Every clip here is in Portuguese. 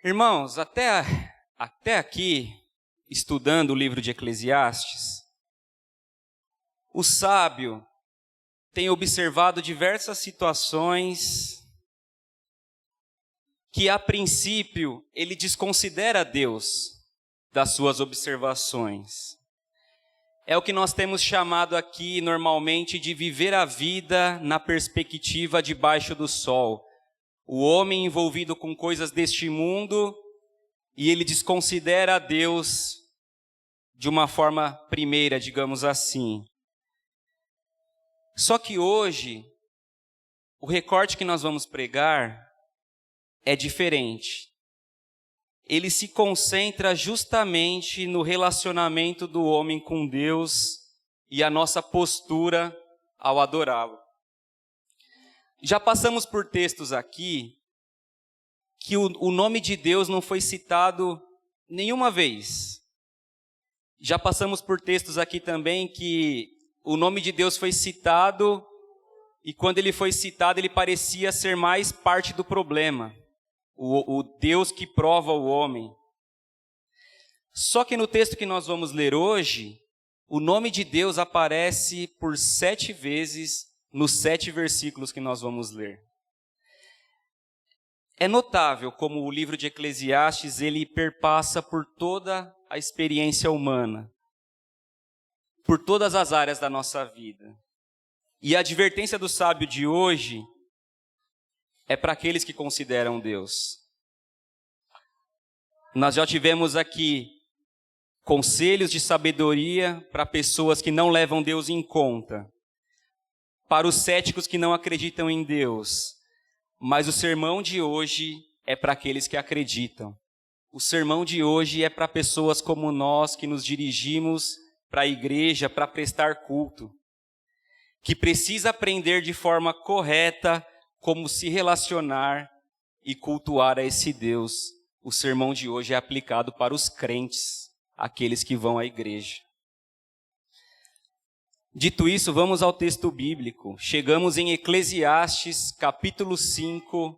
Irmãos, até aqui, estudando o livro de Eclesiastes, o sábio tem observado diversas situações que, a princípio, ele desconsidera Deus das suas observações. É o que nós temos chamado aqui, normalmente, de viver a vida na perspectiva debaixo do sol. O homem envolvido com coisas deste mundo e ele desconsidera a Deus de uma forma primeira, digamos assim. Só que hoje, o recorte que nós vamos pregar é diferente. Ele se concentra justamente no relacionamento do homem com Deus e a nossa postura ao adorá-lo. Já passamos por textos aqui que o nome de Deus não foi citado nenhuma vez. Já passamos por textos aqui também que o nome de Deus foi citado e quando ele foi citado ele parecia ser mais parte do problema. O Deus que prova o homem. Só que no texto que nós vamos ler hoje, o nome de Deus aparece por 7 vezes nos 7 versículos que nós vamos ler. É notável como o livro de Eclesiastes ele perpassa por toda a experiência humana, por todas as áreas da nossa vida. E a advertência do sábio de hoje é para aqueles que consideram Deus. Nós já tivemos aqui conselhos de sabedoria para pessoas que não levam Deus em conta, para os céticos que não acreditam em Deus. Mas o sermão de hoje é para aqueles que acreditam. O sermão de hoje é para pessoas como nós que nos dirigimos para a igreja para prestar culto, que precisa aprender de forma correta como se relacionar e cultuar a esse Deus. O sermão de hoje é aplicado para os crentes, aqueles que vão à igreja. Dito isso, vamos ao texto bíblico. Chegamos em Eclesiastes, capítulo 5,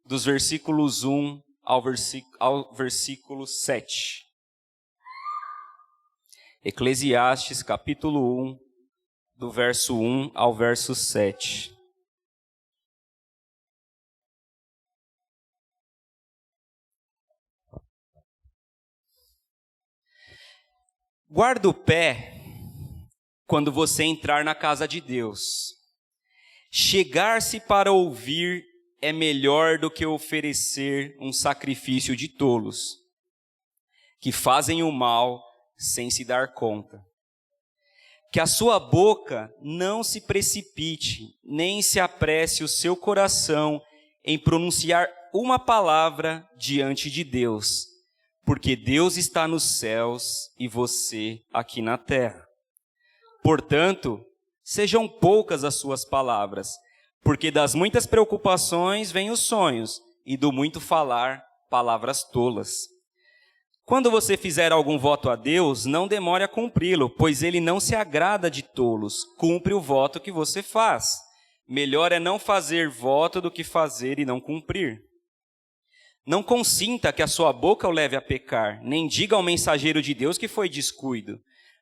dos versículos 1 ao versículo 7. Eclesiastes, capítulo 1, do verso 1 ao verso 7. Guarda o pé quando você entrar na casa de Deus. Chegar-se para ouvir é melhor do que oferecer um sacrifício de tolos, que fazem o mal sem se dar conta. Que a sua boca não se precipite, nem se apresse o seu coração em pronunciar uma palavra diante de Deus, porque Deus está nos céus e você aqui na terra. Portanto, sejam poucas as suas palavras, porque das muitas preocupações vêm os sonhos, e do muito falar, palavras tolas. Quando você fizer algum voto a Deus, não demore a cumpri-lo, pois ele não se agrada de tolos. Cumpre o voto que você faz. Melhor é não fazer voto do que fazer e não cumprir. Não consinta que a sua boca o leve a pecar, nem diga ao mensageiro de Deus que foi descuido.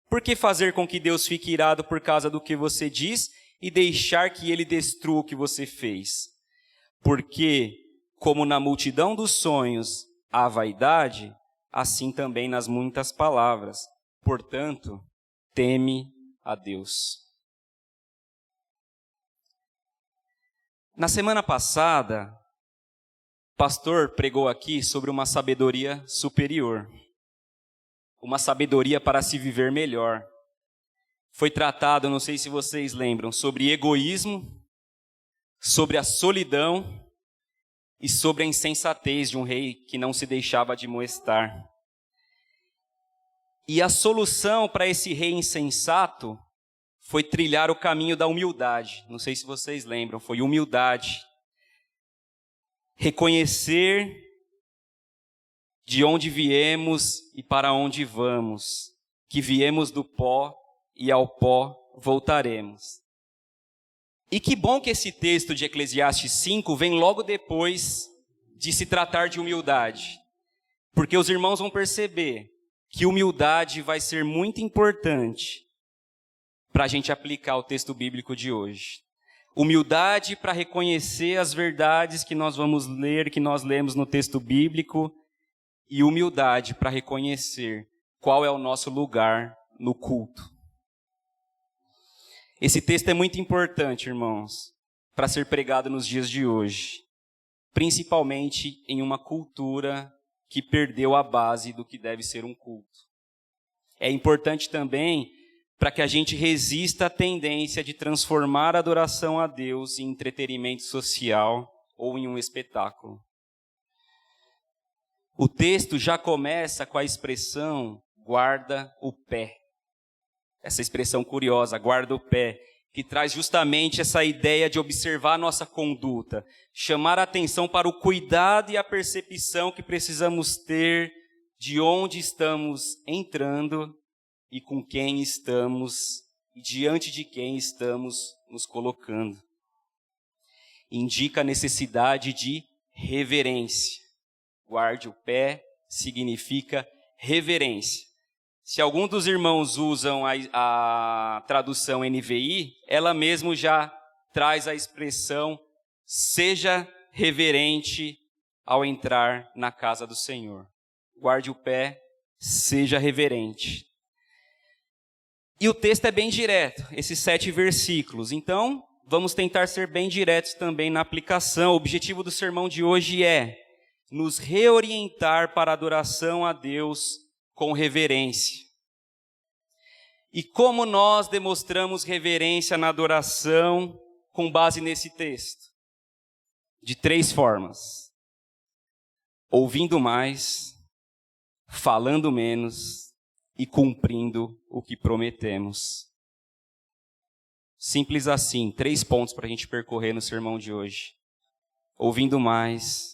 Por que fazer com que Deus fique irado por causa do que você diz e deixar que ele destrua o que você fez? Porque, como na multidão dos sonhos há vaidade, assim também nas muitas palavras. Portanto, teme a Deus. Na semana passada, o pastor pregou aqui sobre uma sabedoria superior. Uma sabedoria para se viver melhor. Foi tratado, não sei se vocês lembram, sobre egoísmo, sobre a solidão e sobre a insensatez de um rei que não se deixava admoestar. E a solução para esse rei insensato foi trilhar o caminho da humildade. Não sei se vocês lembram, foi humildade. Reconhecer de onde viemos e para onde vamos, que viemos do pó e ao pó voltaremos. E que bom que esse texto de Eclesiastes 5 vem logo depois de se tratar de humildade, porque os irmãos vão perceber que humildade vai ser muito importante para a gente aplicar o texto bíblico de hoje. Humildade para reconhecer as verdades que nós vamos ler, que nós lemos no texto bíblico, e humildade para reconhecer qual é o nosso lugar no culto. Esse texto é muito importante, irmãos, para ser pregado nos dias de hoje, principalmente em uma cultura que perdeu a base do que deve ser um culto. É importante também para que a gente resista à tendência de transformar a adoração a Deus em entretenimento social ou em um espetáculo. O texto já começa com a expressão guarda o pé. Essa expressão curiosa, guarda o pé, que traz justamente essa ideia de observar a nossa conduta, chamar a atenção para o cuidado e a percepção que precisamos ter de onde estamos entrando e com quem estamos, e diante de quem estamos nos colocando. Indica a necessidade de reverência. Guarde o pé significa reverência. Se algum dos irmãos usam a tradução NVI, ela mesmo já traz a expressão seja reverente ao entrar na casa do Senhor. Guarde o pé, seja reverente. E o texto é bem direto, esses 7 versículos. Então, vamos tentar ser bem diretos também na aplicação. O objetivo do sermão de hoje é nos reorientar para a adoração a Deus com reverência. E como nós demonstramos reverência na adoração com base nesse texto? De 3 formas. Ouvindo mais, falando menos e cumprindo o que prometemos. Simples assim, 3 pontos para a gente percorrer no sermão de hoje. Ouvindo mais,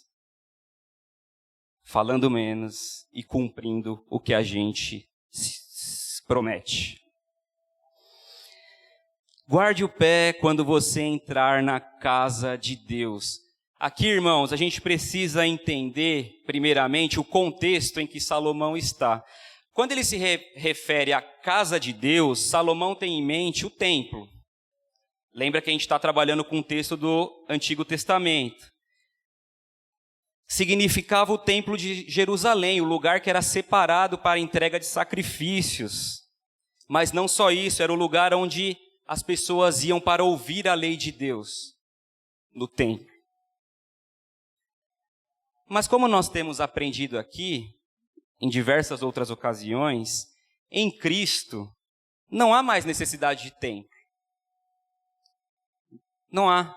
falando menos e cumprindo o que a gente promete. Guarde o pé quando você entrar na casa de Deus. Aqui, irmãos, a gente precisa entender, primeiramente, o contexto em que Salomão está. Quando ele se refere à casa de Deus, Salomão tem em mente o templo. Lembra que a gente está trabalhando com o texto do Antigo Testamento. Significava o templo de Jerusalém, o lugar que era separado para a entrega de sacrifícios. Mas não só isso, era o lugar onde as pessoas iam para ouvir a lei de Deus, no templo. Mas como nós temos aprendido aqui, em diversas outras ocasiões, em Cristo não há mais necessidade de templo. Não há.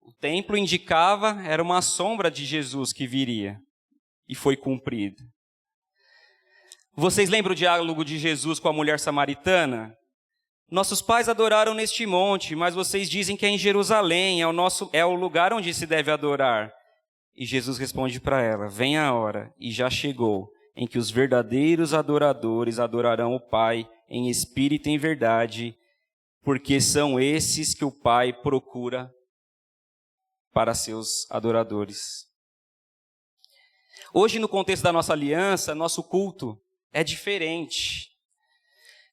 O templo indicava, era uma sombra de Jesus que viria e foi cumprido. Vocês lembram o diálogo de Jesus com a mulher samaritana? Nossos pais adoraram neste monte, mas vocês dizem que é em Jerusalém, é o lugar onde se deve adorar. E Jesus responde para ela, vem a hora, e já chegou, em que os verdadeiros adoradores adorarão o Pai em espírito e em verdade, porque são esses que o Pai procura para seus adoradores. Hoje, no contexto da nossa aliança, nosso culto é diferente.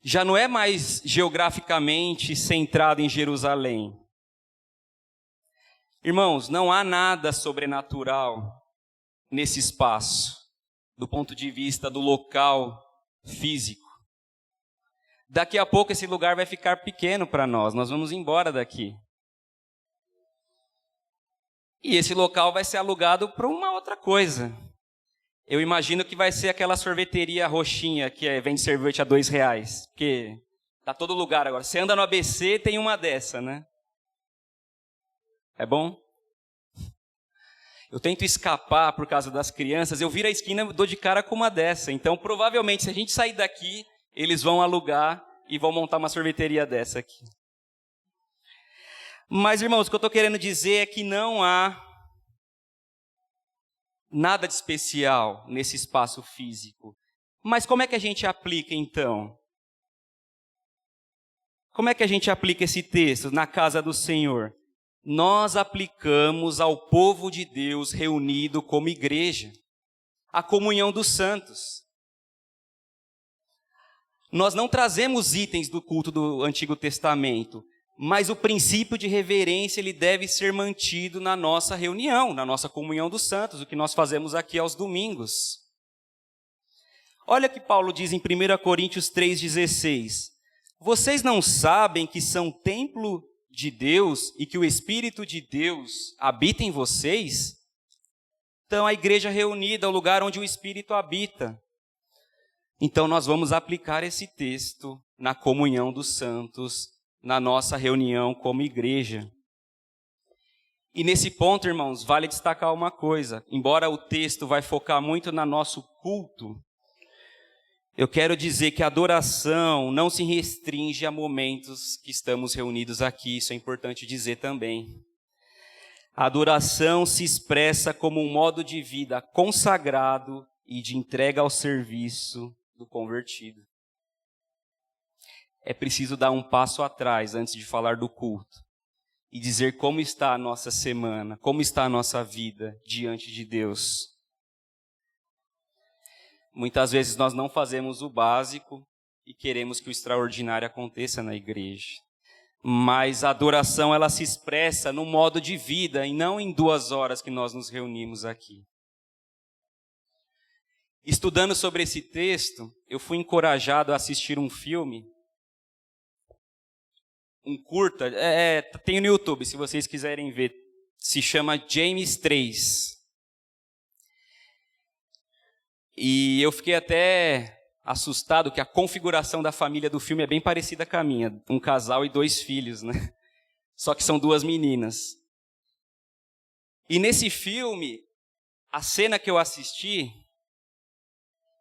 Já não é mais geograficamente centrado em Jerusalém. Irmãos, não há nada sobrenatural nesse espaço, do ponto de vista do local físico. Daqui a pouco esse lugar vai ficar pequeno para nós vamos embora daqui. E esse local vai ser alugado para uma outra coisa. Eu imagino que vai ser aquela sorveteria roxinha que vende sorvete a R$2, porque tá todo lugar agora. Você anda no ABC, tem uma dessa, né? É bom? Eu tento escapar por causa das crianças, eu viro a esquina e dou de cara com uma dessa. Então, provavelmente, se a gente sair daqui, eles vão alugar e vão montar uma sorveteria dessa aqui. Mas, irmãos, o que eu estou querendo dizer é que não há nada de especial nesse espaço físico. Mas como é que a gente aplica, então? Como é que a gente aplica esse texto na casa do Senhor? nós aplicamos ao povo de Deus reunido como igreja, a comunhão dos santos. Nós não trazemos itens do culto do Antigo Testamento, mas o princípio de reverência ele deve ser mantido na nossa reunião, na nossa comunhão dos santos, o que nós fazemos aqui aos domingos. Olha o que Paulo diz em 1 Coríntios 3,16. Vocês não sabem que são templo de Deus e que o Espírito de Deus habita em vocês? Então, a igreja reunida é o lugar onde o Espírito habita. Então, nós vamos aplicar esse texto na comunhão dos santos, na nossa reunião como igreja. E nesse ponto, irmãos, vale destacar uma coisa. Embora o texto vai focar muito no nosso culto, eu quero dizer que a adoração não se restringe a momentos que estamos reunidos aqui. Isso é importante dizer também. A adoração se expressa como um modo de vida consagrado e de entrega ao serviço do convertido. É preciso dar um passo atrás antes de falar do culto e dizer como está a nossa semana, como está a nossa vida diante de Deus. Muitas vezes nós não fazemos o básico e queremos que o extraordinário aconteça na igreja. Mas a adoração ela se expressa no modo de vida e não em 2 horas que nós nos reunimos aqui. Estudando sobre esse texto, eu fui encorajado a assistir um filme, um curta, tem no YouTube, se vocês quiserem ver, se chama James 3. E eu fiquei até assustado que a configuração da família do filme é bem parecida com a minha, um casal e 2 filhos, né? Só que são 2 meninas. E nesse filme, a cena que eu assisti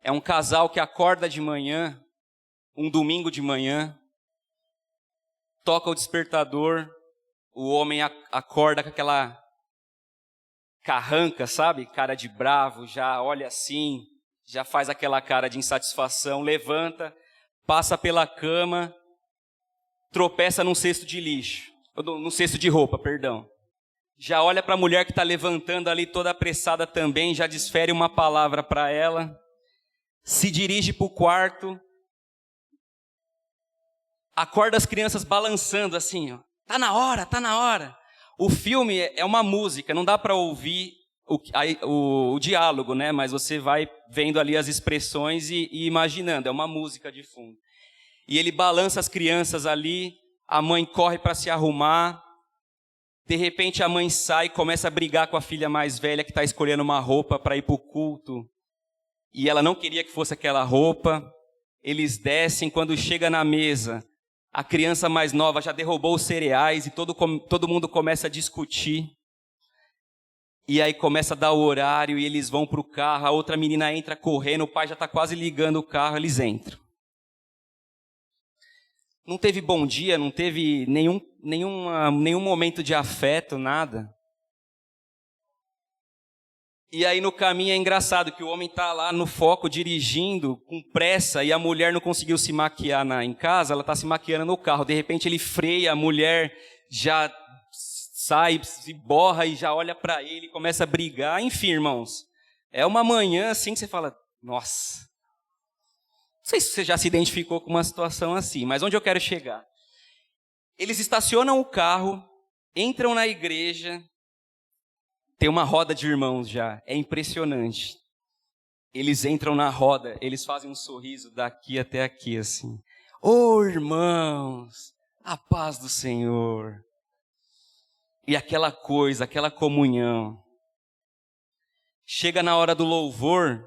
é um casal que acorda de manhã, um domingo de manhã, toca o despertador, o homem acorda com aquela carranca, sabe? Cara de bravo, já olha assim, já faz aquela cara de insatisfação, levanta, passa pela cama, tropeça num cesto de lixo, num cesto de roupa, perdão. Já olha para a mulher que está levantando ali toda apressada também, já desfere uma palavra para ela, se dirige para o quarto, acorda as crianças balançando assim, ó. Tá na hora, tá na hora. O filme é uma música, não dá para ouvir o diálogo, né? Mas você vai vendo ali as expressões e imaginando, é uma música de fundo. E ele balança as crianças ali, a mãe corre para se arrumar, de repente a mãe sai e começa a brigar com a filha mais velha que está escolhendo uma roupa para ir para o culto, e ela não queria que fosse aquela roupa. Eles descem, quando chega na mesa, a criança mais nova já derrubou os cereais e todo mundo começa a discutir. E aí começa a dar o horário e eles vão para o carro, a outra menina entra correndo, o pai já está quase ligando o carro, eles entram. Não teve bom dia, não teve nenhum momento de afeto, nada. E aí no caminho é engraçado que o homem está lá no foco dirigindo com pressa e a mulher não conseguiu se maquiar em casa, ela está se maquiando no carro. De repente ele freia, a mulher já sai, se borra e já olha para ele, começa a brigar. Enfim, irmãos, é uma manhã assim que você fala, nossa. Não sei se você já se identificou com uma situação assim, mas onde eu quero chegar? Eles estacionam o carro, entram na igreja, tem uma roda de irmãos já, é impressionante. Eles entram na roda, eles fazem um sorriso daqui até aqui, assim. Ô irmãos, a paz do Senhor. E aquela coisa, aquela comunhão. Chega na hora do louvor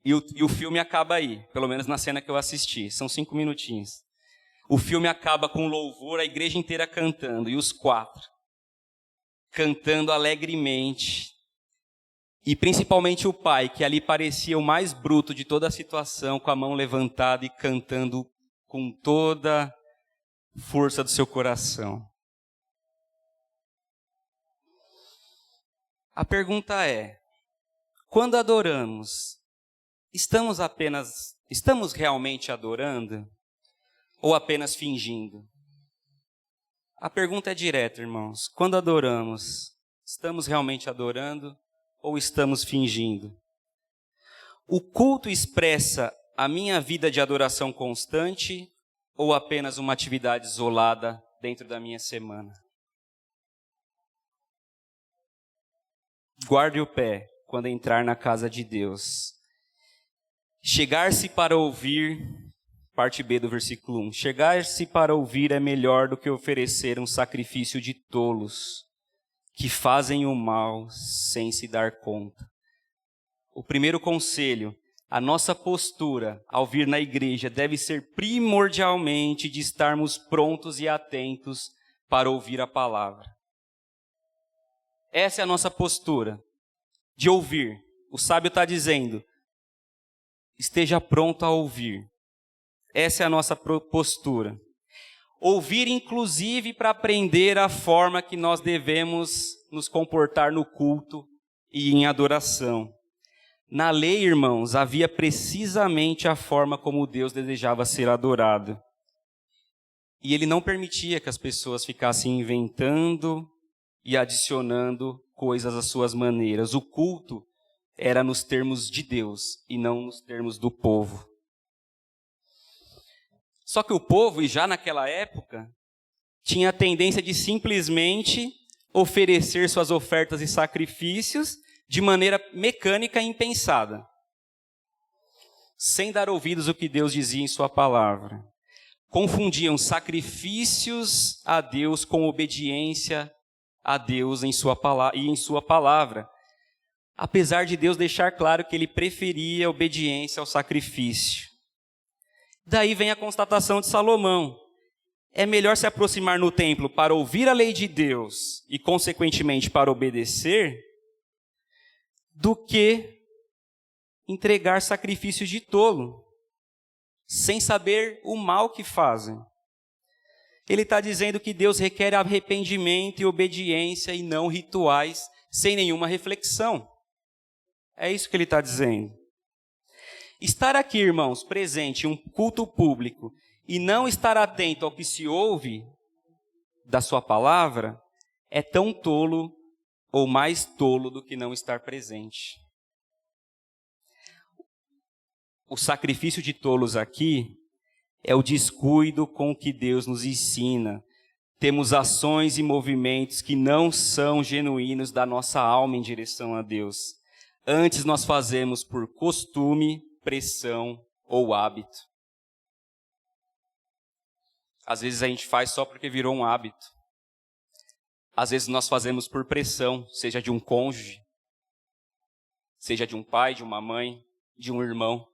e o filme acaba aí, pelo menos na cena que eu assisti, são 5 minutinhos. O filme acaba com o louvor, a igreja inteira cantando, e os 4. Cantando alegremente, e principalmente o pai, que ali parecia o mais bruto de toda a situação, com a mão levantada e cantando com toda a força do seu coração. A pergunta é, quando adoramos, estamos realmente adorando ou apenas fingindo? A pergunta é direta, irmãos. Quando adoramos, estamos realmente adorando ou estamos fingindo? O culto expressa a minha vida de adoração constante ou apenas uma atividade isolada dentro da minha semana? Guarde o pé quando entrar na casa de Deus. Chegar-se para ouvir, parte B do versículo 1. Chegar-se para ouvir é melhor do que oferecer um sacrifício de tolos, que fazem o mal sem se dar conta. O primeiro conselho, a nossa postura ao vir na igreja deve ser primordialmente de estarmos prontos e atentos para ouvir a palavra. Essa é a nossa postura, de ouvir. O sábio está dizendo, esteja pronto a ouvir. Essa é a nossa postura. Ouvir, inclusive, para aprender a forma que nós devemos nos comportar no culto e em adoração. Na lei, irmãos, havia precisamente a forma como Deus desejava ser adorado. E ele não permitia que as pessoas ficassem inventando e adicionando coisas às suas maneiras. O culto era nos termos de Deus e não nos termos do povo. Só que o povo, e já naquela época, tinha a tendência de simplesmente oferecer suas ofertas e sacrifícios de maneira mecânica e impensada, sem dar ouvidos ao que Deus dizia em sua palavra. Confundiam sacrifícios a Deus com obediência a Deus em sua palavra, apesar de Deus deixar claro que ele preferia a obediência ao sacrifício. Daí vem a constatação de Salomão. É melhor se aproximar no templo para ouvir a lei de Deus e, consequentemente, para obedecer, do que entregar sacrifícios de tolo, sem saber o mal que fazem. Ele está dizendo que Deus requer arrependimento e obediência e não rituais, sem nenhuma reflexão. É isso que ele está dizendo. Estar aqui, irmãos, presente em um culto público e não estar atento ao que se ouve da sua palavra é tão tolo ou mais tolo do que não estar presente. O sacrifício de tolos aqui é o descuido com que Deus nos ensina. Temos ações e movimentos que não são genuínos da nossa alma em direção a Deus. Antes nós fazemos por costume, pressão ou hábito. Às vezes a gente faz só porque virou um hábito. Às vezes nós fazemos por pressão, seja de um cônjuge, seja de um pai, de uma mãe, de um irmão.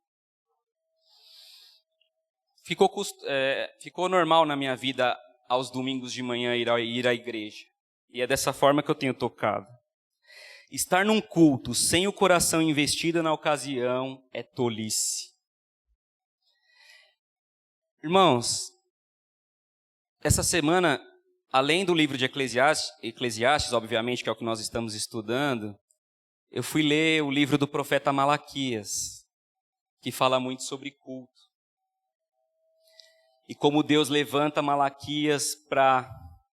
Ficou normal na minha vida aos domingos de manhã ir à igreja. E é dessa forma que eu tenho tocado. Estar num culto sem o coração investido na ocasião é tolice. Irmãos, essa semana, além do livro de Eclesiastes, obviamente, que é o que nós estamos estudando, eu fui ler o livro do profeta Malaquias, que fala muito sobre culto. E como Deus levanta Malaquias para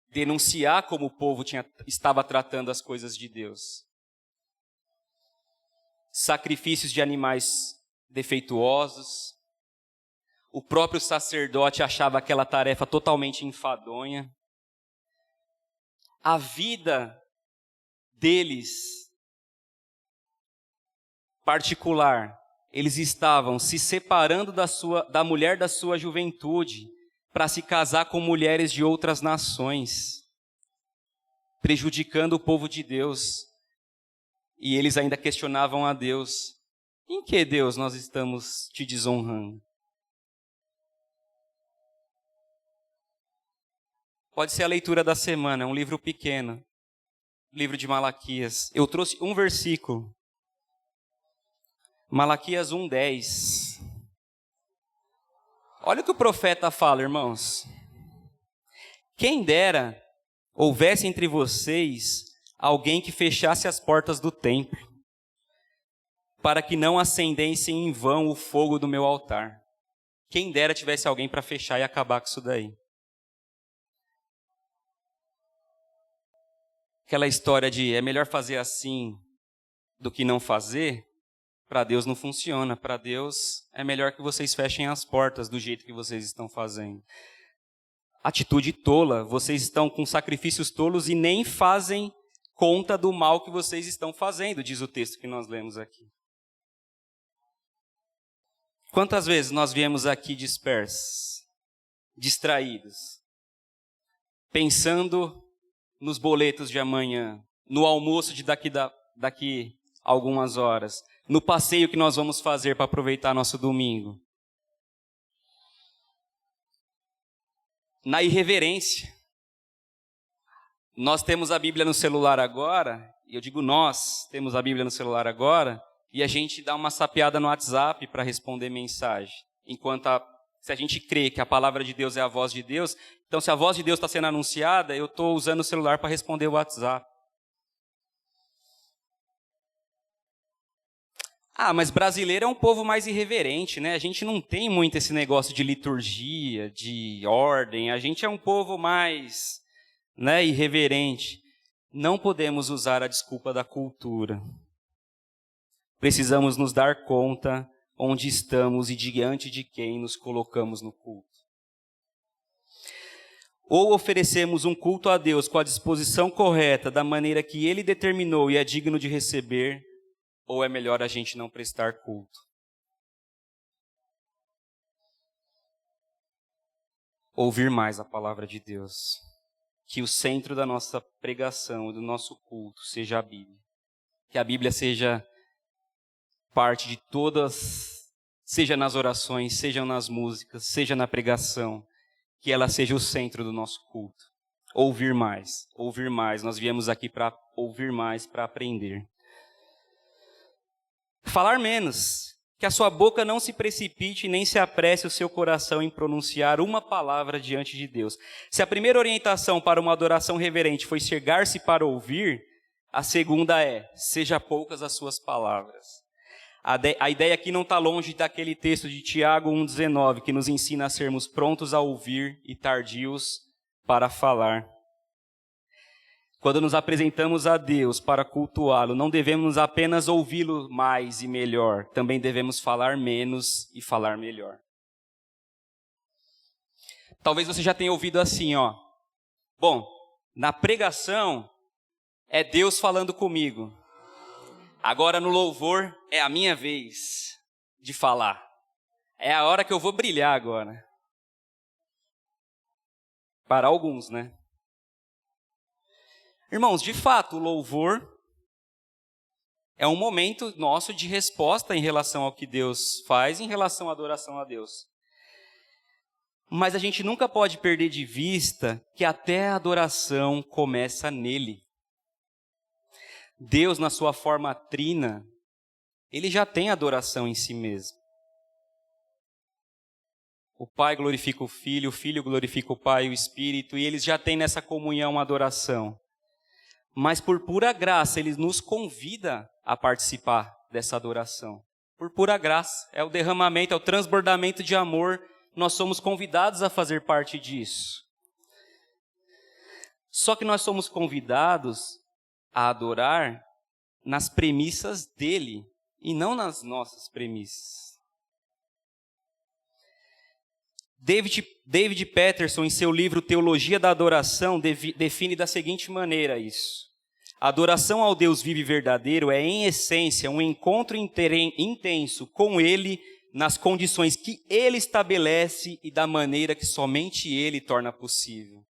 denunciar como o povo estava tratando as coisas de Deus. Sacrifícios de animais defeituosos. O próprio sacerdote achava aquela tarefa totalmente enfadonha. A vida deles, particular, eles estavam se separando da mulher da sua juventude para se casar com mulheres de outras nações, prejudicando o povo de Deus. E eles ainda questionavam a Deus: em que, Deus, nós estamos te desonrando? Pode ser a leitura da semana, é um livro pequeno, livro de Malaquias. Eu trouxe um versículo. Malaquias 1:10. Olha o que o profeta fala, irmãos. Quem dera houvesse entre vocês alguém que fechasse as portas do templo, para que não acendessem em vão o fogo do meu altar. Quem dera tivesse alguém para fechar e acabar com isso daí. Aquela história de é melhor fazer assim do que não fazer, para Deus não funciona. Para Deus é melhor que vocês fechem as portas do jeito que vocês estão fazendo. Atitude tola, vocês estão com sacrifícios tolos e nem fazem conta do mal que vocês estão fazendo, diz o texto que nós lemos aqui. Quantas vezes nós viemos aqui dispersos, distraídos, pensando nos boletos de amanhã, no almoço de daqui algumas horas, no passeio que nós vamos fazer para aproveitar nosso domingo. Na irreverência. Nós temos a Bíblia no celular agora, e eu digo nós temos a Bíblia no celular agora, e a gente dá uma sapeada no WhatsApp para responder mensagem. Se a gente crê que a palavra de Deus é a voz de Deus, então se a voz de Deus está sendo anunciada, eu estou usando o celular para responder o WhatsApp. Mas brasileiro é um povo mais irreverente, né? A gente não tem muito esse negócio de liturgia, de ordem. A gente é um povo mais, irreverente. Não podemos usar a desculpa da cultura. Precisamos nos dar conta onde estamos e diante de quem nos colocamos no culto. Ou oferecemos um culto a Deus com a disposição correta, da maneira que Ele determinou e é digno de receber, ou é melhor a gente não prestar culto. Ouvir mais a palavra de Deus. Que o centro da nossa pregação e do nosso culto seja a Bíblia. Que a Bíblia seja parte de todas, seja nas orações, seja nas músicas, seja na pregação. Que ela seja o centro do nosso culto. Ouvir mais, ouvir mais. Nós viemos aqui para ouvir mais, para aprender. Falar menos, que a sua boca não se precipite nem se apresse o seu coração em pronunciar uma palavra diante de Deus. Se a primeira orientação para uma adoração reverente foi chegar-se para ouvir, a segunda é, seja poucas as suas palavras. A ideia aqui não está longe daquele texto de Tiago 1,19, que nos ensina a sermos prontos a ouvir e tardios para falar. Quando nos apresentamos a Deus para cultuá-lo, não devemos apenas ouvi-lo mais e melhor, também devemos falar menos e falar melhor. Talvez você já tenha ouvido assim, Bom, na pregação é Deus falando comigo. Agora no louvor é a minha vez de falar. É a hora que eu vou brilhar agora. Para alguns, né? Irmãos, de fato, o louvor é um momento nosso de resposta em relação ao que Deus faz, em relação à adoração a Deus. Mas a gente nunca pode perder de vista que até a adoração começa nele. Deus, na sua forma trina, ele já tem adoração em si mesmo. O Pai glorifica o Filho glorifica o Pai e o Espírito, e eles já têm nessa comunhão adoração. Mas por pura graça, Ele nos convida a participar dessa adoração. Por pura graça, é o derramamento, é o transbordamento de amor. Nós somos convidados a fazer parte disso. Só que nós somos convidados a adorar nas premissas dEle e não nas nossas premissas. David Peterson, em seu livro Teologia da Adoração, define da seguinte maneira isso. A adoração ao Deus vivo e verdadeiro é, em essência, um encontro intenso com Ele nas condições que Ele estabelece e da maneira que somente Ele torna possível.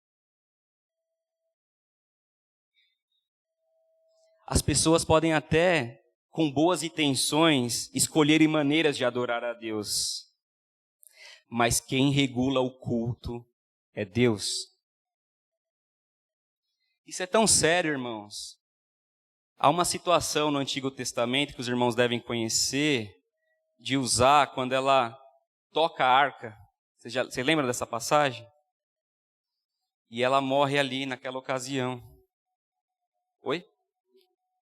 As pessoas podem até, com boas intenções, escolherem maneiras de adorar a Deus. Mas quem regula o culto é Deus. Isso é tão sério, irmãos. Há uma situação no Antigo Testamento que os irmãos devem conhecer, de usar quando ela toca a arca. Você lembra dessa passagem? E ela morre ali naquela ocasião. Oi?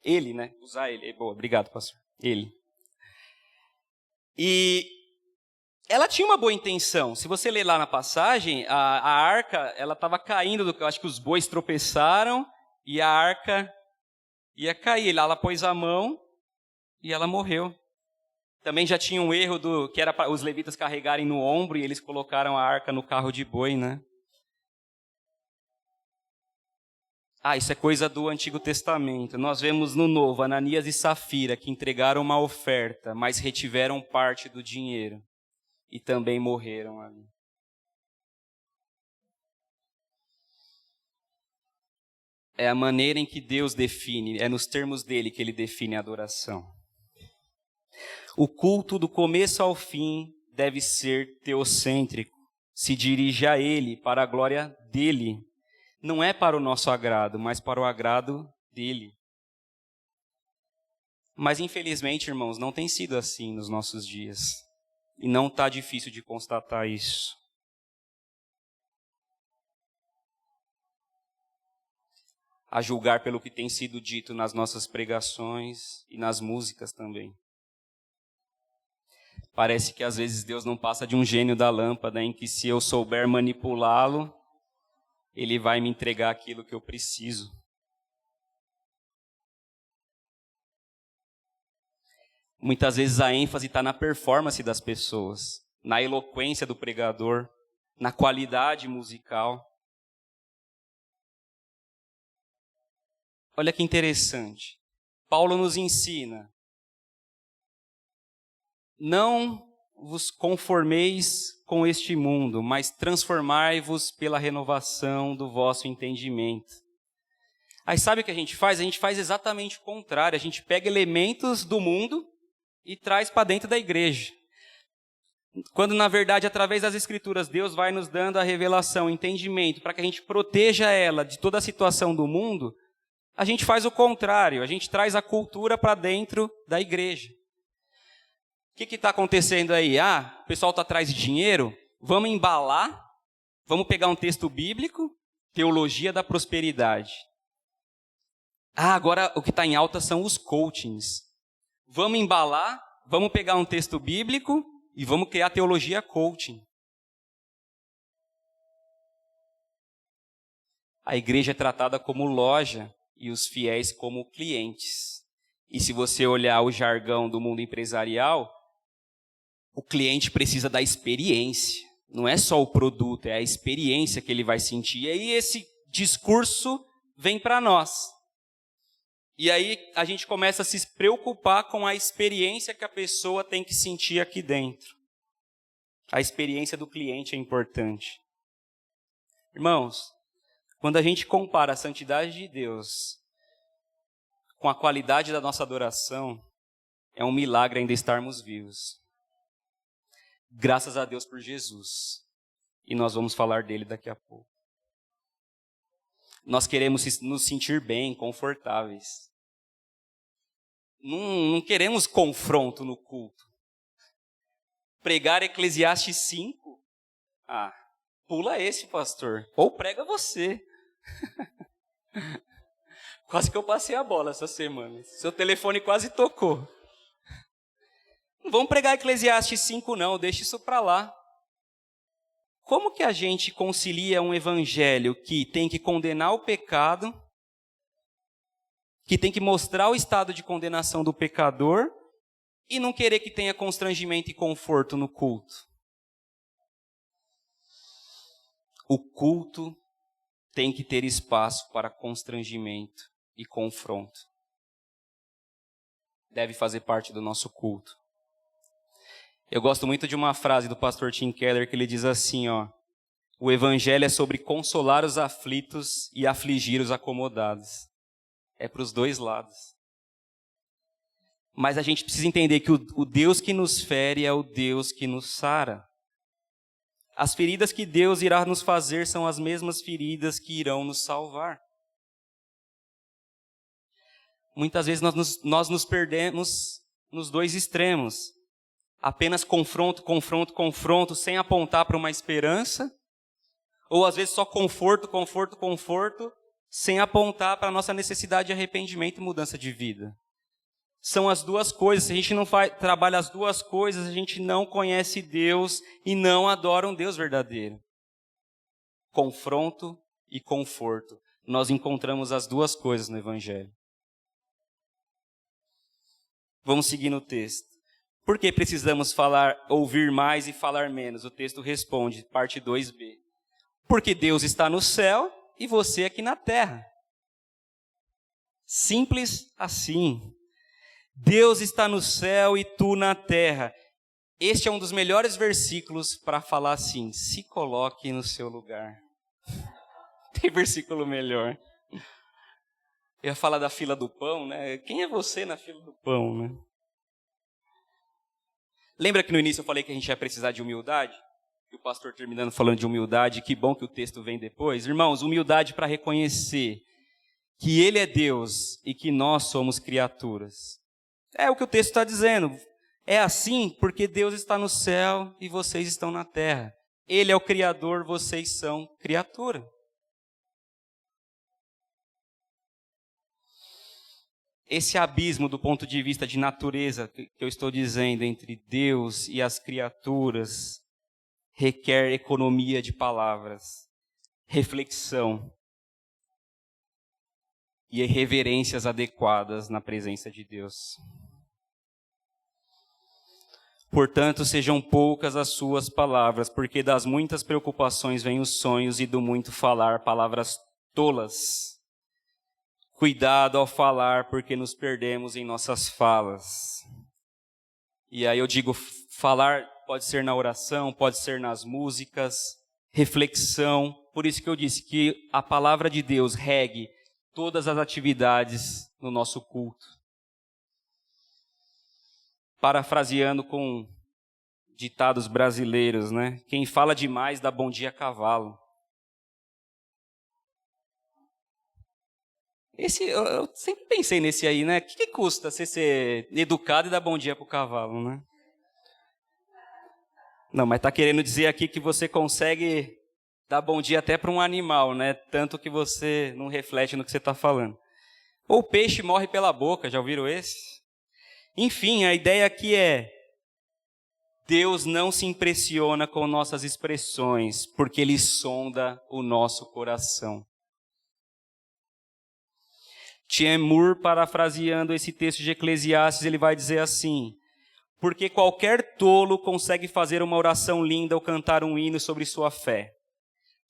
Ele, né? Usar ele. Boa, obrigado, pastor. Ele. E ela tinha uma boa intenção. Se você ler lá na passagem, a arca, ela estava caindo, eu acho que os bois tropeçaram e a arca ia cair. Ela pôs a mão e ela morreu. Também já tinha um erro que era para os levitas carregarem no ombro e eles colocaram a arca no carro de boi, né? Isso é coisa do Antigo Testamento. Nós vemos no Novo, Ananias e Safira, que entregaram uma oferta, mas retiveram parte do dinheiro. E também morreram ali. É a maneira em que Deus define, é nos termos dele que ele define a adoração. O culto do começo ao fim deve ser teocêntrico. Se dirige a ele, para a glória dele. Não é para o nosso agrado, mas para o agrado dele. Mas infelizmente, irmãos, não tem sido assim nos nossos dias. E não está difícil de constatar isso. A julgar pelo que tem sido dito nas nossas pregações e nas músicas também. Parece que às vezes Deus não passa de um gênio da lâmpada, em que se eu souber manipulá-lo, ele vai me entregar aquilo que eu preciso. Muitas vezes a ênfase está na performance das pessoas, na eloquência do pregador, na qualidade musical. Olha que interessante. Paulo nos ensina: não vos conformeis com este mundo, mas transformai-vos pela renovação do vosso entendimento. Aí sabe o que a gente faz? A gente faz exatamente o contrário. A gente pega elementos do mundo e traz para dentro da igreja. Quando, na verdade, através das Escrituras, Deus vai nos dando a revelação, o entendimento, para que a gente proteja ela de toda a situação do mundo, a gente faz o contrário. A gente traz a cultura para dentro da igreja. O que está acontecendo aí? O pessoal está atrás de dinheiro? Vamos embalar, vamos pegar um texto bíblico, teologia da prosperidade. Agora o que está em alta são os coachings. Vamos embalar, vamos pegar um texto bíblico e vamos criar teologia coaching. A igreja é tratada como loja e os fiéis como clientes. E se você olhar o jargão do mundo empresarial, o cliente precisa da experiência. Não é só o produto, é a experiência que ele vai sentir. E aí esse discurso vem para nós. E aí a gente começa a se preocupar com a experiência que a pessoa tem que sentir aqui dentro. A experiência do cliente é importante. Irmãos, quando a gente compara a santidade de Deus com a qualidade da nossa adoração, é um milagre ainda estarmos vivos. Graças a Deus por Jesus. E nós vamos falar dele daqui a pouco. Nós queremos nos sentir bem, confortáveis. Não queremos confronto no culto. Pregar Eclesiastes 5? Pula esse, pastor. Ou prega você. Quase que eu passei a bola essa semana. Seu telefone quase tocou. Não vamos pregar Eclesiastes 5 não, deixa isso para lá. Como que a gente concilia um evangelho que tem que condenar o pecado, que tem que mostrar o estado de condenação do pecador e não querer que tenha constrangimento e conforto no culto? O culto tem que ter espaço para constrangimento e confronto. Deve fazer parte do nosso culto. Eu gosto muito de uma frase do pastor Tim Keller que ele diz assim, o evangelho é sobre consolar os aflitos e afligir os acomodados. É para os dois lados. Mas a gente precisa entender que o Deus que nos fere é o Deus que nos sara. As feridas que Deus irá nos fazer são as mesmas feridas que irão nos salvar. Muitas vezes nós nos perdemos nos dois extremos. Apenas confronto, sem apontar para uma esperança. Ou às vezes só conforto, sem apontar para a nossa necessidade de arrependimento e mudança de vida. São as duas coisas. Se a gente não trabalha as duas coisas, a gente não conhece Deus e não adora um Deus verdadeiro. Confronto e conforto. nós encontramos as duas coisas no Evangelho. Vamos seguir no texto. Por que precisamos ouvir mais e falar menos? O texto responde, parte 2b. Porque Deus está no céu e você aqui na terra. Simples assim. Deus está no céu e tu na terra. Este é um dos melhores versículos para falar assim, se coloque no seu lugar. Tem versículo melhor. Eu ia falar da fila do pão, né? Quem é você na fila do pão, né? Lembra que no início eu falei que a gente ia precisar de humildade? Que o pastor terminando falando de humildade, que bom que o texto vem depois. Irmãos, humildade para reconhecer que Ele é Deus e que nós somos criaturas. É o que o texto está dizendo. É assim porque Deus está no céu e vocês estão na terra. Ele é o Criador, vocês são criatura. Esse abismo do ponto de vista de natureza que eu estou dizendo entre Deus e as criaturas requer economia de palavras, reflexão e reverências adequadas na presença de Deus. Portanto, sejam poucas as suas palavras, porque das muitas preocupações vêm os sonhos e do muito falar palavras tolas. Cuidado ao falar, porque nos perdemos em nossas falas. E aí eu digo, falar pode ser na oração, pode ser nas músicas, reflexão. Por isso que eu disse que a palavra de Deus regue todas as atividades no nosso culto. Parafraseando com ditados brasileiros, né? Quem fala demais dá bom dia a cavalo. Eu sempre pensei nesse aí, né? O que custa você ser educado e dar bom dia pro cavalo, né? Não, mas tá querendo dizer aqui que você consegue dar bom dia até para um animal, né? Tanto que você não reflete no que você está falando. Ou o peixe morre pela boca, já ouviram esse? Enfim, a ideia aqui é, Deus não se impressiona com nossas expressões, porque Ele sonda o nosso coração. Tim Moore, parafraseando esse texto de Eclesiastes, ele vai dizer assim, porque qualquer tolo consegue fazer uma oração linda ou cantar um hino sobre sua fé.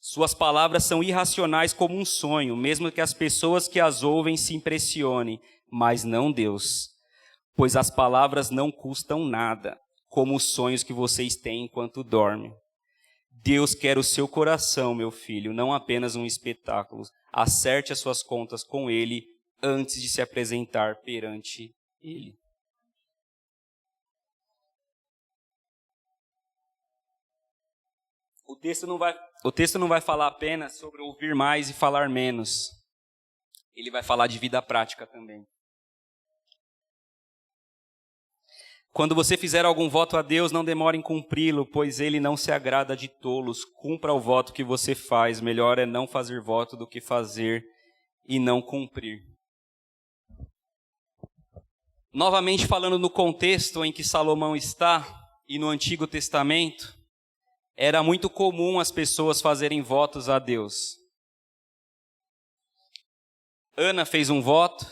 Suas palavras são irracionais como um sonho, mesmo que as pessoas que as ouvem se impressionem, mas não Deus. Pois as palavras não custam nada, como os sonhos que vocês têm enquanto dormem. Deus quer o seu coração, meu filho, não apenas um espetáculo. Acerte as suas contas com Ele antes de se apresentar perante Ele. O texto não vai falar apenas sobre ouvir mais e falar menos. Ele vai falar de vida prática também. Quando você fizer algum voto a Deus, não demore em cumpri-lo, pois Ele não se agrada de tolos. Cumpra o voto que você faz. Melhor é não fazer voto do que fazer e não cumprir. Novamente falando no contexto em que Salomão está, e no Antigo Testamento, era muito comum as pessoas fazerem votos a Deus. Ana fez um voto,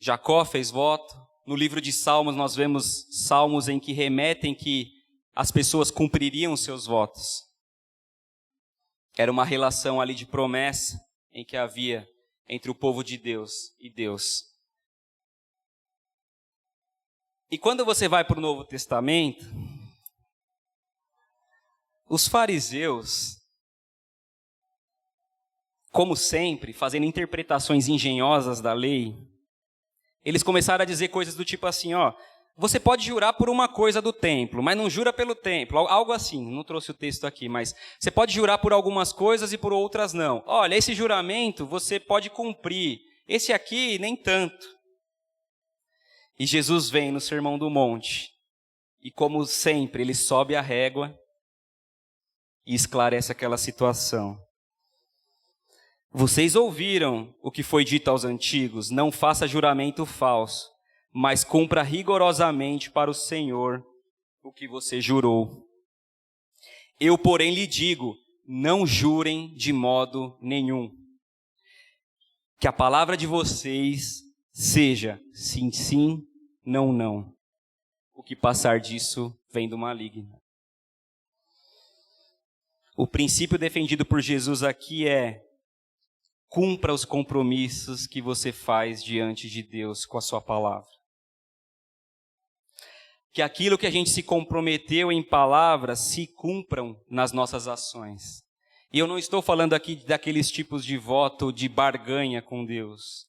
Jacó fez voto. No livro de Salmos, nós vemos salmos em que remetem que as pessoas cumpririam os seus votos. Era uma relação ali de promessa em que havia entre o povo de Deus e Deus. E quando você vai para o Novo Testamento, os fariseus, como sempre, fazendo interpretações engenhosas da lei, eles começaram a dizer coisas do tipo assim, ó, você pode jurar por uma coisa do templo, mas não jura pelo templo, algo assim, não trouxe o texto aqui, mas você pode jurar por algumas coisas e por outras não. Olha, esse juramento você pode cumprir, esse aqui nem tanto. E Jesus vem no Sermão do Monte, e como sempre, ele sobe a régua e esclarece aquela situação. Vocês ouviram o que foi dito aos antigos, não faça juramento falso, mas cumpra rigorosamente para o Senhor o que você jurou. Eu, porém, lhe digo, não jurem de modo nenhum. Que a palavra de vocês seja sim, sim, não, não. O que passar disso vem do maligno. O princípio defendido por Jesus aqui é: cumpra os compromissos que você faz diante de Deus com a sua palavra. Que aquilo que a gente se comprometeu em palavras se cumpram nas nossas ações. E eu não estou falando aqui daqueles tipos de voto de barganha com Deus.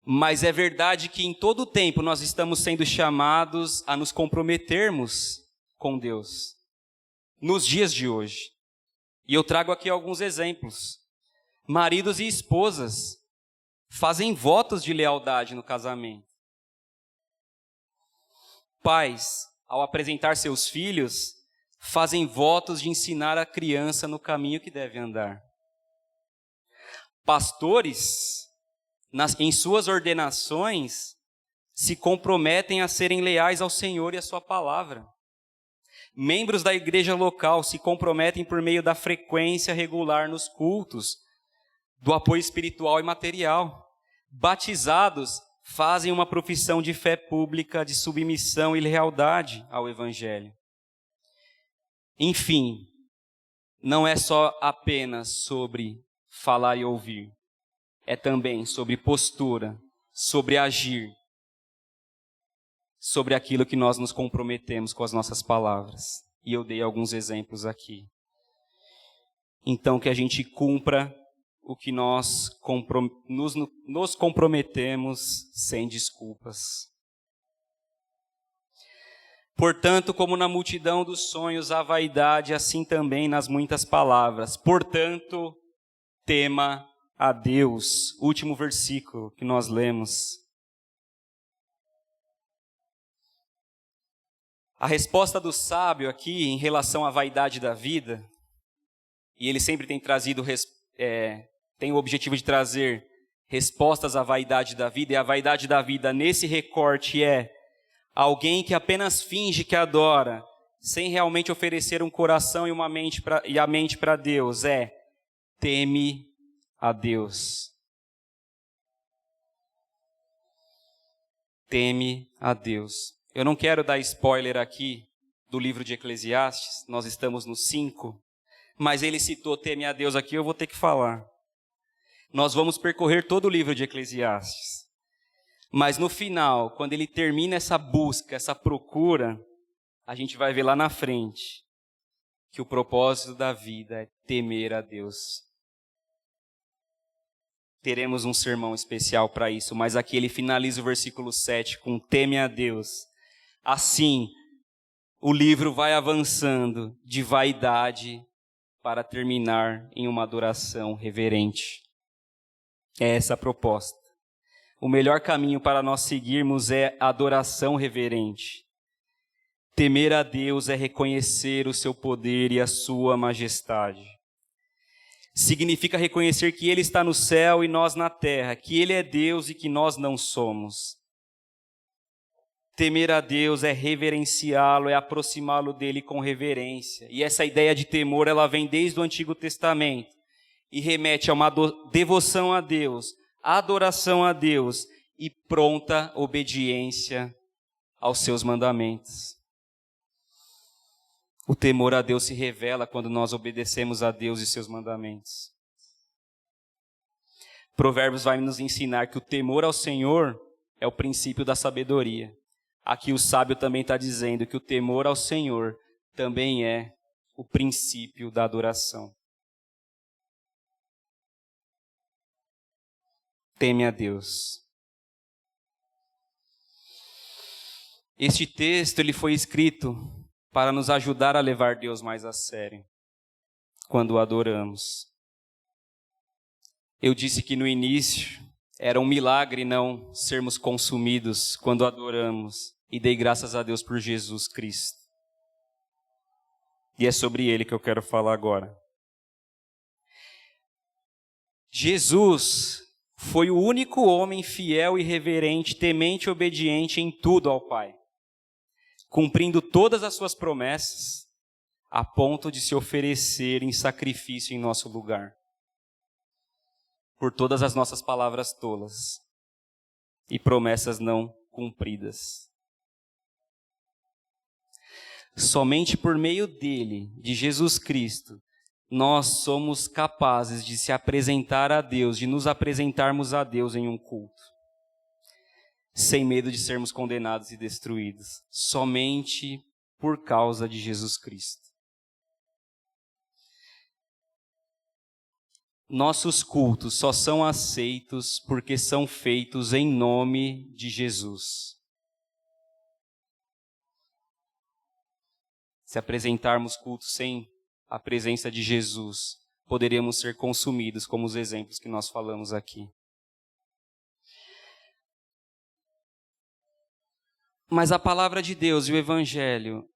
Mas é verdade que em todo o tempo nós estamos sendo chamados a nos comprometermos com Deus. Nos dias de hoje. E eu trago aqui alguns exemplos. Maridos e esposas fazem votos de lealdade no casamento. Pais, ao apresentar seus filhos, fazem votos de ensinar a criança no caminho que deve andar. Pastores, em suas ordenações, se comprometem a serem leais ao Senhor e à sua palavra. Membros da igreja local se comprometem por meio da frequência regular nos cultos, do apoio espiritual e material. Batizados fazem uma profissão de fé pública, de submissão e lealdade ao Evangelho. Enfim, não é só apenas sobre falar e ouvir, é também sobre postura, sobre agir, sobre aquilo que nós nos comprometemos com as nossas palavras. E eu dei alguns exemplos aqui. Então, que a gente cumpra o que nós nos comprometemos sem desculpas. Portanto, como na multidão dos sonhos há vaidade, assim também nas muitas palavras. Portanto, tema a Deus. Último versículo que nós lemos. A resposta do sábio aqui em relação à vaidade da vida, e ele sempre tem trazido, tem o objetivo de trazer respostas à vaidade da vida, e a vaidade da vida nesse recorte é alguém que apenas finge que adora, sem realmente oferecer um coração e a mente para Deus, teme a Deus. Teme a Deus. Eu não quero dar spoiler aqui do livro de Eclesiastes, nós estamos no 5, mas ele citou teme a Deus aqui, eu vou ter que falar. Nós vamos percorrer todo o livro de Eclesiastes. Mas no final, quando ele termina essa busca, essa procura, a gente vai ver lá na frente que o propósito da vida é temer a Deus. Teremos um sermão especial para isso, mas aqui ele finaliza o versículo 7 com teme a Deus. Assim, o livro vai avançando de vaidade para terminar em uma adoração reverente. É essa a proposta. O melhor caminho para nós seguirmos é a adoração reverente. Temer a Deus é reconhecer o seu poder e a sua majestade. Significa reconhecer que Ele está no céu e nós na terra, que Ele é Deus e que nós não somos. Temer a Deus é reverenciá-lo, é aproximá-lo dele com reverência. E essa ideia de temor, ela vem desde o Antigo Testamento e remete a uma devoção a Deus, adoração a Deus e pronta obediência aos seus mandamentos. O temor a Deus se revela quando nós obedecemos a Deus e seus mandamentos. Provérbios vai nos ensinar que o temor ao Senhor é o princípio da sabedoria. Aqui o sábio também está dizendo que o temor ao Senhor também é o princípio da adoração. Teme a Deus. Este texto ele foi escrito para nos ajudar a levar Deus mais a sério quando o adoramos. Eu disse que no início era um milagre não sermos consumidos quando adoramos e dei graças a Deus por Jesus Cristo. E é sobre ele que eu quero falar agora. Jesus foi o único homem fiel e reverente, temente e obediente em tudo ao Pai, cumprindo todas as suas promessas, a ponto de se oferecer em sacrifício em nosso lugar, por todas as nossas palavras tolas e promessas não cumpridas. Somente por meio dele, de Jesus Cristo, nós somos capazes de se apresentar a Deus, de nos apresentarmos a Deus em um culto, sem medo de sermos condenados e destruídos, somente por causa de Jesus Cristo. Nossos cultos só são aceitos porque são feitos em nome de Jesus. Se apresentarmos cultos sem a presença de Jesus, poderíamos ser consumidos, como os exemplos que nós falamos aqui. Mas a palavra de Deus e o Evangelho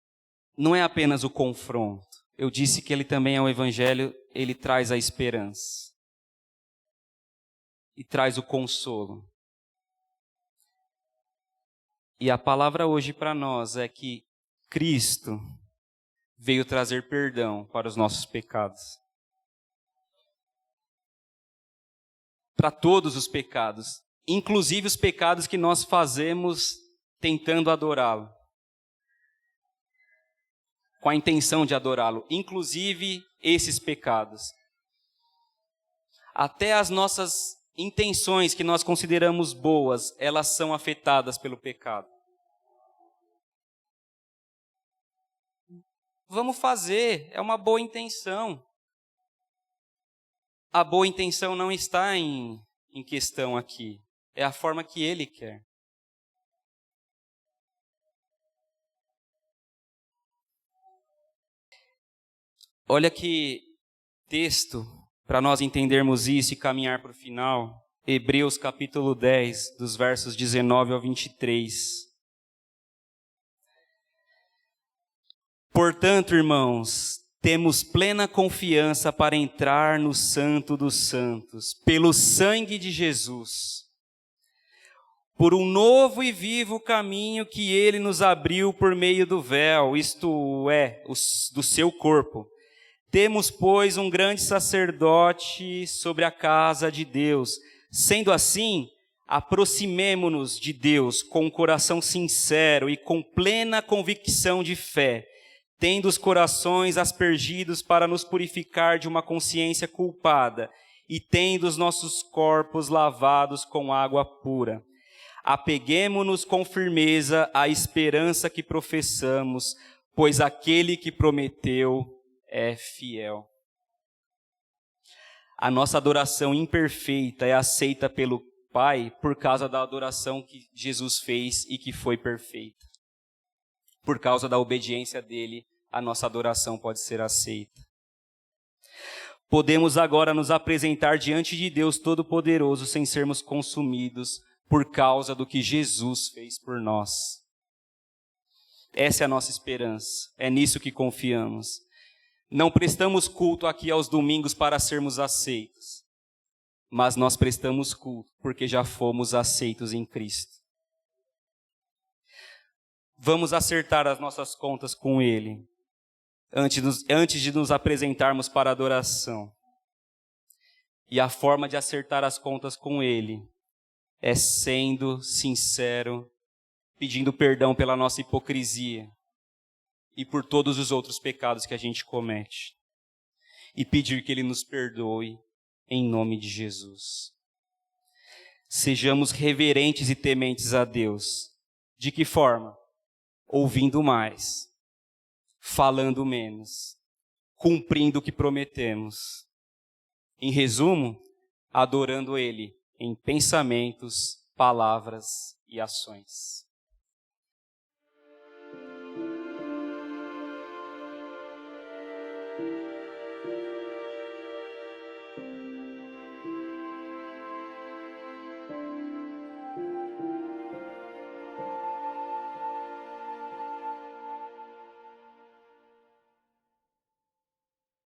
não é apenas o confronto. Eu disse que ele também é o Evangelho, ele traz a esperança. E traz o consolo. E a palavra hoje para nós é que Cristo veio trazer perdão para os nossos pecados. Para todos os pecados, inclusive os pecados que nós fazemos tentando adorá-lo. Com a intenção de adorá-lo, inclusive esses pecados. Até as nossas intenções que nós consideramos boas, elas são afetadas pelo pecado. Vamos fazer, é uma boa intenção. A boa intenção não está em questão aqui, é a forma que ele quer. Olha que texto, para nós entendermos isso e caminhar para o final. Hebreus capítulo 10, dos versos 19 ao 23. Portanto, irmãos, temos plena confiança para entrar no Santo dos Santos, pelo sangue de Jesus, por um novo e vivo caminho que ele nos abriu por meio do véu, isto é, do seu corpo. Temos, pois, um grande sacerdote sobre a casa de Deus. Sendo assim, aproximemo-nos de Deus com um coração sincero e com plena convicção de fé, tendo os corações aspergidos para nos purificar de uma consciência culpada e tendo os nossos corpos lavados com água pura. Apeguemo-nos com firmeza à esperança que professamos, pois aquele que prometeu é fiel. A nossa adoração imperfeita é aceita pelo Pai por causa da adoração que Jesus fez e que foi perfeita. Por causa da obediência dele, a nossa adoração pode ser aceita. Podemos agora nos apresentar diante de Deus Todo-Poderoso sem sermos consumidos por causa do que Jesus fez por nós. Essa é a nossa esperança, é nisso que confiamos. Não prestamos culto aqui aos domingos para sermos aceitos, mas nós prestamos culto porque já fomos aceitos em Cristo. Vamos acertar as nossas contas com Ele, antes de nos apresentarmos para a adoração. E a forma de acertar as contas com Ele é sendo sincero, pedindo perdão pela nossa hipocrisia e por todos os outros pecados que a gente comete. E pedir que Ele nos perdoe em nome de Jesus. Sejamos reverentes e tementes a Deus. De que forma? Ouvindo mais, falando menos, cumprindo o que prometemos. Em resumo, adorando Ele em pensamentos, palavras e ações.